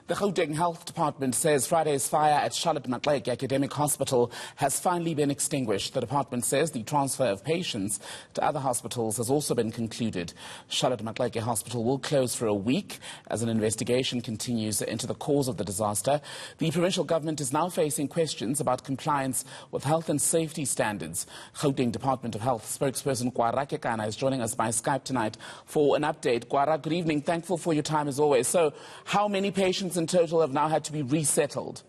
The Gauteng Health Department says Friday's fire at Charlotte Maxeke Academic Hospital has finally been extinguished. The department says the transfer of patients to other hospitals has also been concluded. Charlotte Maxeke Hospital will close for a week as an investigation continues into the cause of the disaster. The provincial government is now facing questions about compliance with health and safety standards. Gauteng Department of Health spokesperson Kwara Kekana is joining us by Skype tonight for an update. Kwara, good evening. Thankful for your time as always. So, how many patients in total have now had to be resettled?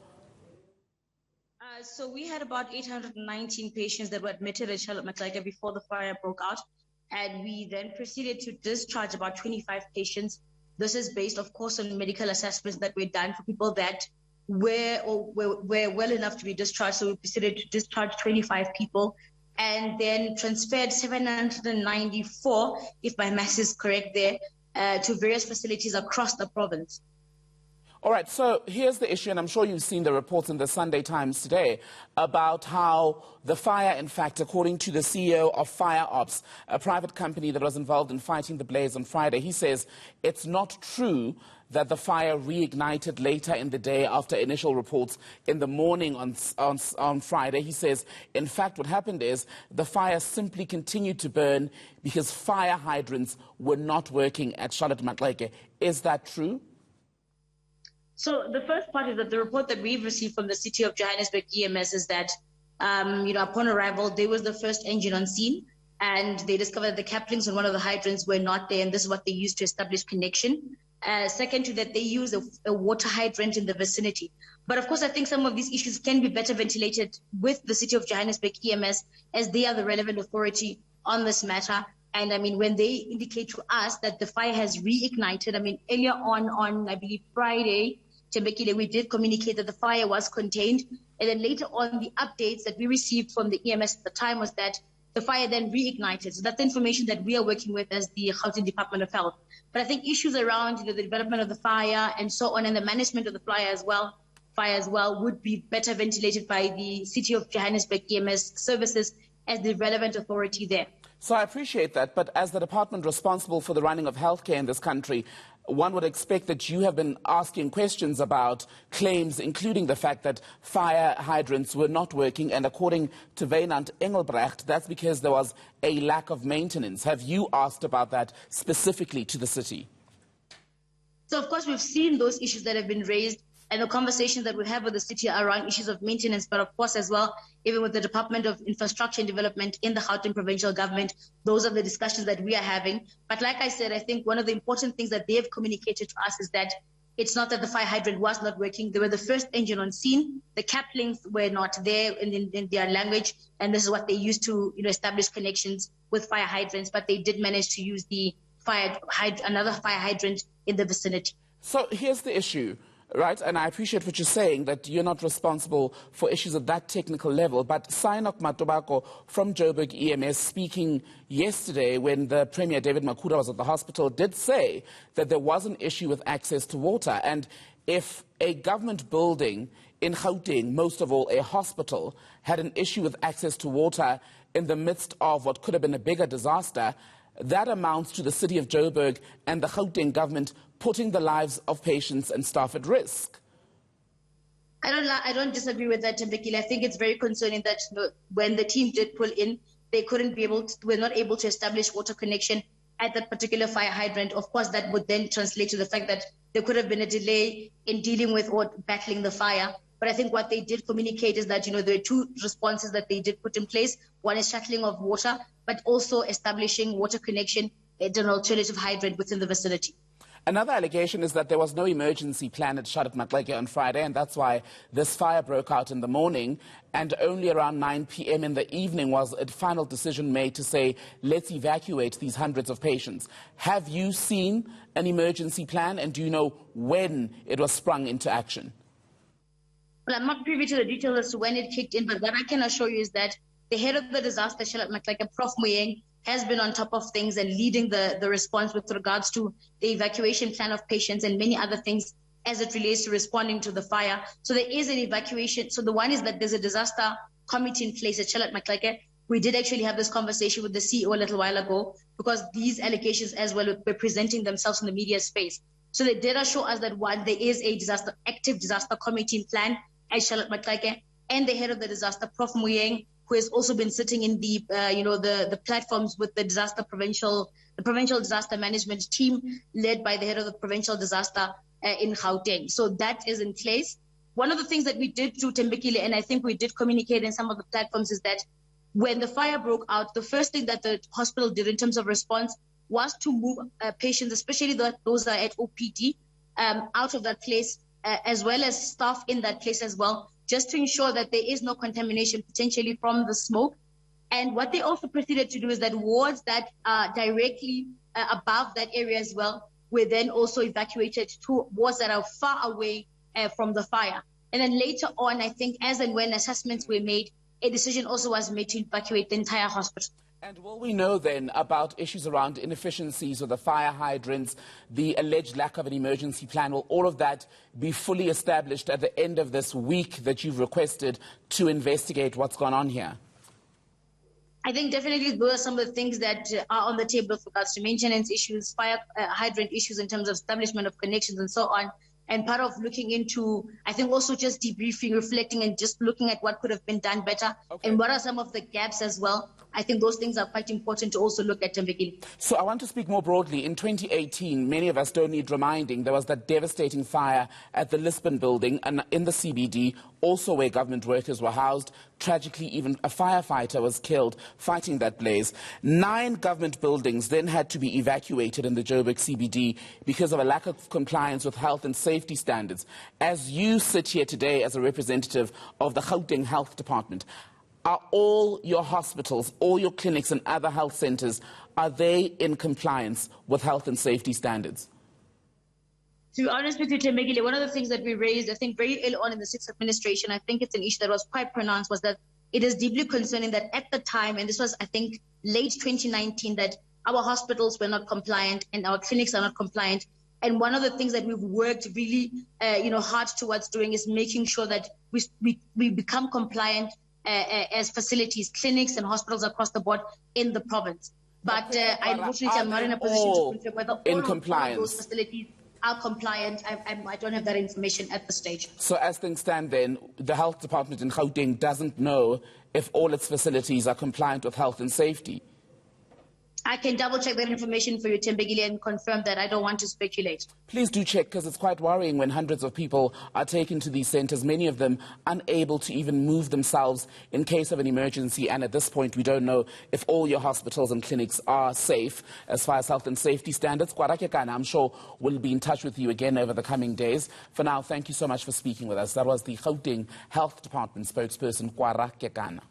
So we had about 819 patients that were admitted at Charlotte Maxeke before the fire broke out, and we then proceeded to discharge about 25 patients. This is based, of course, on medical assessments that were done for people that were well enough to be discharged. So we proceeded to discharge 25 people and then transferred 794, if my math is correct there, to various facilities across the province. All right, so here's the issue, and I'm sure you've seen the reports in the Sunday Times today about how the fire, in fact, according to the CEO of Fire Ops, a private company that was involved in fighting the blaze on Friday, he says it's not true that the fire reignited later in the day after initial reports in the morning on Friday. He says, in fact, what happened is the fire simply continued to burn because fire hydrants were not working at Charlotte Maxeke. Is that true? So the first part is that the report that we've received from the City of Johannesburg EMS is that, upon arrival, there was the first engine on scene, and they discovered the caplings on one of the hydrants were not there, and this is what they used to establish connection. Second to that, they use a water hydrant in the vicinity. But of course, I think some of these issues can be better ventilated with the City of Johannesburg EMS, as they are the relevant authority on this matter. And I mean, when they indicate to us that the fire has reignited, I mean, earlier on, I believe Friday, we did communicate that the fire was contained. And then later on, the updates that we received from the EMS at the time was that the fire then reignited. So that's the information that we are working with as the Gauteng Department of Health. But I think issues around the development of the fire and so on, and the management of the fire as well, would be better ventilated by the City of Johannesburg EMS services as the relevant authority there. So I appreciate that, but as the department responsible for the running of healthcare in this country, one would expect that you have been asking questions about claims, including the fact that fire hydrants were not working, and according to Wynand Engelbrecht, that's because there was a lack of maintenance. Have you asked about that specifically to the city? So, of course, we've seen those issues that have been raised and the conversations that we have with the city around issues of maintenance, but of course as well, even with the Department of Infrastructure and Development in the Gauteng provincial government, those are the discussions that we are having. But like I said, I think one of the important things that they have communicated to us is that it's not that the fire hydrant was not working. They were the first engine on scene. The caplings were not there in their language, and this is what they used to establish connections with fire hydrants, but they did manage to use another fire hydrant in the vicinity. So here's the issue. Right, and I appreciate what you're saying, that you're not responsible for issues at that technical level, but Synok Matobako from Joburg EMS, speaking yesterday when the Premier David Makhura was at the hospital, did say that there was an issue with access to water. And if a government building in Gauteng, most of all a hospital, had an issue with access to water in the midst of what could have been a bigger disaster, that amounts to the city of Joburg and the Gauteng government putting the lives of patients and staff at risk. I don't disagree with that, Tembekile. I think it's very concerning that when the team did pull in, they were not able to establish water connection at that particular fire hydrant. Of course, that would then translate to the fact that there could have been a delay in dealing with or battling the fire. But I think what they did communicate is that, there are two responses that they did put in place. One is shuttling of water, but also establishing water connection at an alternative hydrant within the vicinity. Another allegation is that there was no emergency plan at Charlotte Maxeke on Friday, and that's why this fire broke out in the morning, and only around 9 p.m. in the evening was a final decision made to say, let's evacuate these hundreds of patients. Have you seen an emergency plan, and do you know when it was sprung into action? Well, I'm not privy to the details as to when it kicked in, but what I can assure you is that the head of the disaster, Charlotte Maxeke, Prof. Moyeng, has been on top of things and leading the response with regards to the evacuation plan of patients and many other things as it relates to responding to the fire. So there is an evacuation. So the one is that there's a disaster committee in place at Charlotte Maxeke. We did actually have this conversation with the CEO a little while ago because these allegations as well were presenting themselves in the media space. So they did assure us that one, there is a active disaster committee plan at Charlotte Maxeke, and the head of the disaster, Prof. Muyeng, who has also been sitting in the platforms with the provincial disaster management team led by the head of the provincial disaster in Gauteng. So that is in place. One of the things that we did do, Thembekile, and I think we did communicate in some of the platforms, is that when the fire broke out, the first thing that the hospital did in terms of response was to move patients, especially those that are at OPD, out of that place, as well as staff in that place as well, just to ensure that there is no contamination potentially from the smoke. And what they also proceeded to do is that wards that are directly above that area as well were then also evacuated to wards that are far away from the fire. And then later on, I think as and when assessments were made, a decision also was made to evacuate the entire hospital. And will we know then about issues around inefficiencies of the fire hydrants, the alleged lack of an emergency plan? Will all of that be fully established at the end of this week that you've requested to investigate what's gone on here? I think definitely those are some of the things that are on the table with regards to maintenance issues, fire hydrant issues in terms of establishment of connections and so on. And part of looking into, I think also just debriefing, reflecting, and just looking at what could have been done better, and what are some of the gaps as well. I think those things are quite important to also look at, Thembekile. So I want to speak more broadly. In 2018, many of us don't need reminding, there was that devastating fire at the Lisbon building and in the CBD, also where government workers were housed. Tragically, even a firefighter was killed fighting that blaze. 9 government buildings then had to be evacuated in the Joburg CBD because of a lack of compliance with health and safety standards. As you sit here today as a representative of the Gauteng Health Department, are all your hospitals, all your clinics and other health centres, are they in compliance with health and safety standards? To be honest with you, Thembekile, one of the things that we raised, I think very early on in the 6th administration, I think it's an issue that was quite pronounced, was that it is deeply concerning that at the time, and this was, I think, late 2019, that our hospitals were not compliant and our clinics are not compliant. And one of the things that we've worked really hard towards doing is making sure that we become compliant as facilities, clinics and hospitals across the board in the province. But unfortunately, I'm not in a position to confirm whether all of those facilities are compliant. I don't have that information at this stage. So as things stand then, the health department in Gauteng doesn't know if all its facilities are compliant with health and safety? I can double check that information for you, Thembekile, and confirm that. I don't want to speculate. Please do check, because it's quite worrying when hundreds of people are taken to these centres, many of them unable to even move themselves in case of an emergency. And at this point, we don't know if all your hospitals and clinics are safe as far as health and safety standards. Kwarakye Kana, I'm sure, will be in touch with you again over the coming days. For now, thank you so much for speaking with us. That was the Gauteng Health Department spokesperson, Kwarakye Kana.